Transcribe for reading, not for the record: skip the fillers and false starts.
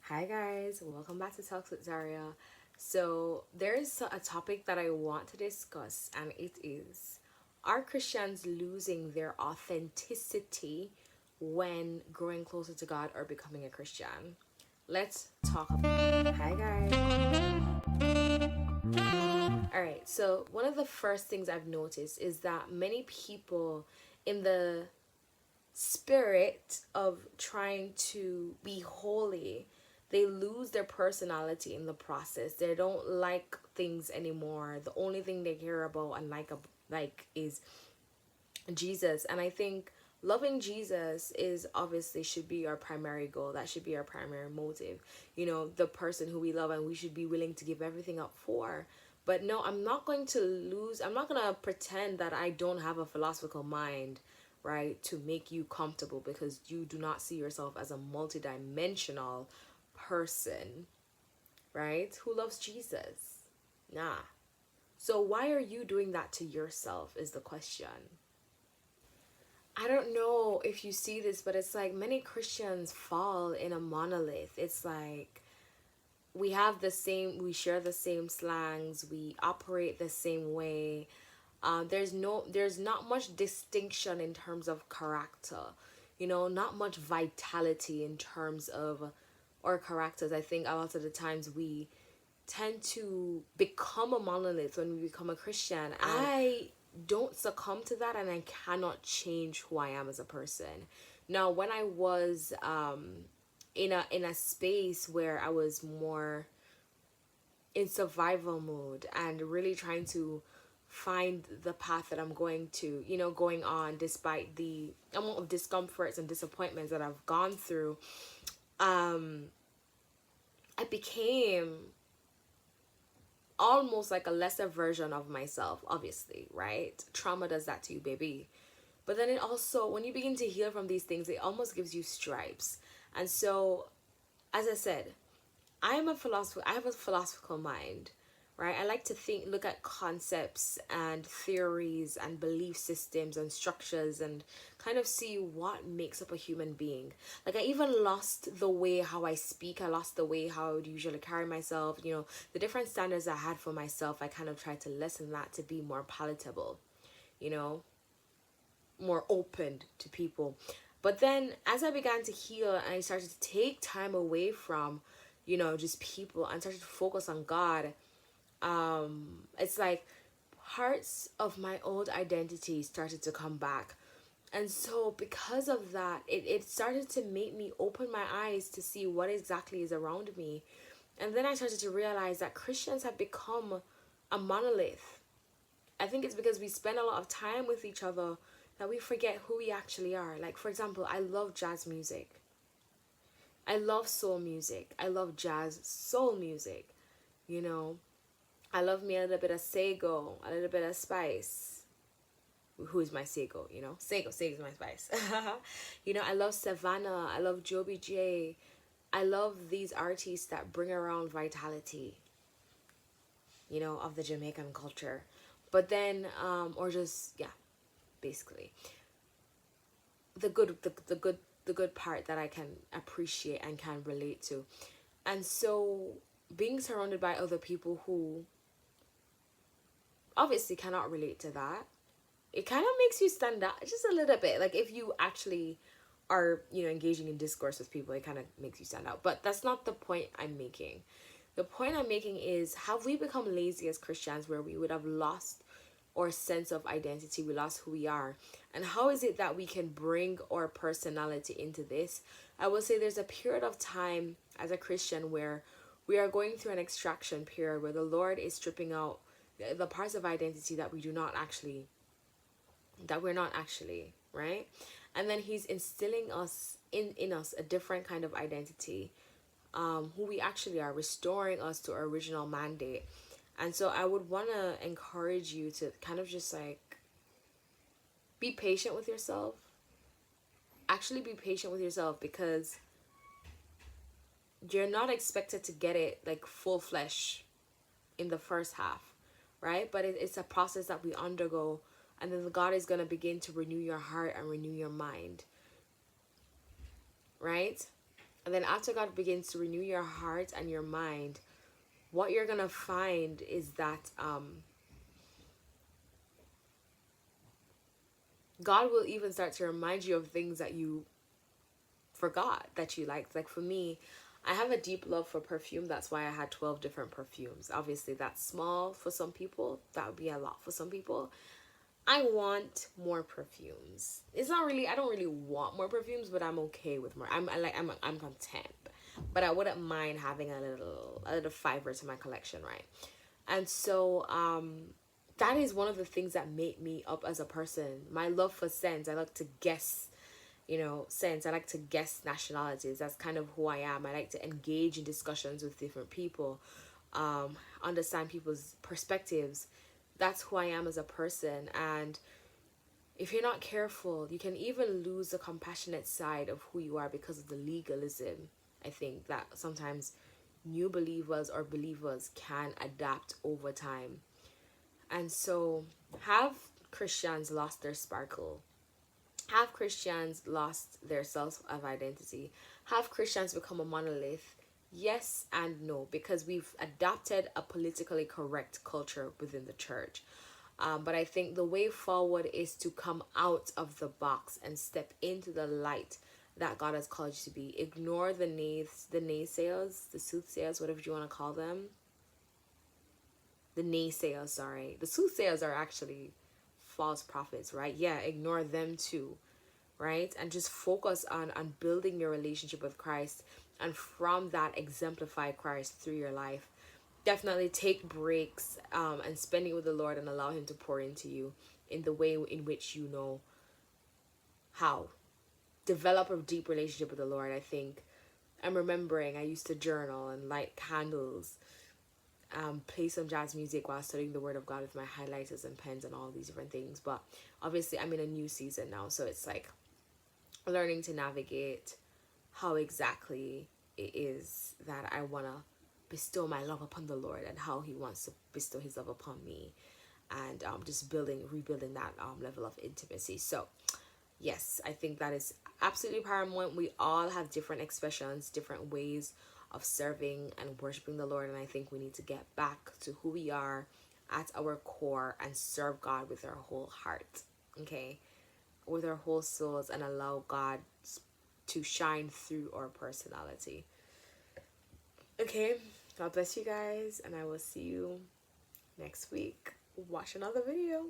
Hi guys, welcome back to Talks with Zaria. So there is a topic that I want to discuss, and it is: are Christians losing their authenticity when growing closer to God or becoming a Christian? Let's talk about it. Hi guys. All right. So one of the first things I've noticed is that many people, in the spirit of trying to be holy, they lose their personality in the process. They don't like things anymore. The only thing they care about and like is Jesus. And I think loving Jesus is obviously should be our primary goal. That should be our primary motive. The person who we love and we should be willing to give everything up for. But no, I'm not going to pretend that I don't have a philosophical mind, right, to make you comfortable because you do not see yourself as a multidimensional person, right? Who loves Jesus. Nah. So why are you doing that to yourself is the question. I don't know if you see this, but it's like many Christians fall in a monolith. It's like we share the same slangs, we operate the same way. There's not much distinction in terms of character, not much vitality in terms of our characters. I think a lot of the times we tend to become a monolith when we become a Christian. And I don't succumb to that, and I cannot change who I am as a person. Now, when I was in a space where I was more in survival mode and really trying to find the path that I'm going on despite the amount of discomforts and disappointments that I've gone through, I became almost like a lesser version of myself, obviously, right? Trauma does that to you, baby. But then it also, when you begin to heal from these things, it almost gives you stripes. And so, as I said, I have a philosophical mind, right? I like to look at concepts and theories and belief systems and structures and kind of see what makes up a human being. Like, I even lost the way how I speak. I lost the way how I would usually carry myself. The different standards I had for myself, I kind of tried to lessen that to be more palatable, you know, more open to people. But then as I began to heal and I started to take time away from, just people and started to focus on God, it's like parts of my old identity started to come back. And so because of that, it started to make me open my eyes to see what exactly is around me. And then I started to realize that Christians have become a monolith. I think it's because we spend a lot of time with each other that we forget who we actually are. Like, for example, I love jazz music. I love soul music. I love jazz soul music. You know, I love me a little bit of Sego, a little bit of Spice. Who is my Sego? Sego is my Spice. I love Savannah. I love Joby J. I love these artists that bring around vitality, of the Jamaican culture. But then, or just, yeah, basically the good part that I can appreciate and can relate to. And so being surrounded by other people who obviously cannot relate to that, it kind of makes you stand out just a little bit. Like, if you actually are, engaging in discourse with people, it kind of makes you stand out. But that's not the point I'm making. The point I'm making is, have we become lazy as Christians where we would have lost our sense of identity? We lost who we are. And how is it that we can bring our personality into this? I will say there's a period of time as a Christian where we are going through an extraction period where the Lord is stripping out the parts of identity that we're not actually, right? And then he's instilling us in us a different kind of identity, who we actually are, restoring us to our original mandate. And so I would want to encourage you to kind of just like be patient with yourself. Actually be patient with yourself, because you're not expected to get it like full flesh in the first half, right? But it's a process that we undergo, and then God is going to begin to renew your heart and renew your mind, right? And then after God begins to renew your heart and your mind, what you're going to find is that God will even start to remind you of things that you forgot that you liked. Like for me, I have a deep love for perfume. That's why I had 12 different perfumes. Obviously, that's small for some people. That would be a lot for some people. I want more perfumes. It's not really, I don't really want more perfumes, but I'm okay with more. I'm content. But I wouldn't mind having a little fiver to my collection, right? And so that is one of the things that made me up as a person. My love for scents. I like to guess, scents. I like to guess nationalities. That's kind of who I am. I like to engage in discussions with different people, understand people's perspectives. That's who I am as a person. And if you're not careful, you can even lose the compassionate side of who you are because of the legalism. I think that sometimes new believers or believers can adapt over time. And so, have Christians lost their sparkle? Have Christians lost their sense of identity? Have Christians become a monolith? Yes and no, because we've adopted a politically correct culture within the church. But I think the way forward is to come out of the box and step into the light that God has called you to be. Ignore the naysayers, the soothsayers, whatever you want to call them. The naysayers, sorry. The soothsayers are actually false prophets, right? Yeah, ignore them too, right? And just focus on building your relationship with Christ, and from that exemplify Christ through your life. Definitely take breaks and spending with the Lord, and allow him to pour into you in the way in which you know how. Develop a deep relationship with the Lord. I think I'm remembering I used to journal and light candles, play some jazz music while studying the Word of God with my highlighters and pens and all these different things. But obviously I'm in a new season now, so it's like learning to navigate how exactly it is that I want to bestow my love upon the Lord, and how he wants to bestow his love upon me, and just rebuilding that level of intimacy. So yes, I think that is absolutely paramount. We all have different expressions, different ways of serving and worshiping the Lord, and I think we need to get back to who we are at our core and serve God with our whole heart, okay, with our whole souls, and allow God to shine through our personality. Okay, God bless you guys, and I will see you next week. Watch another video.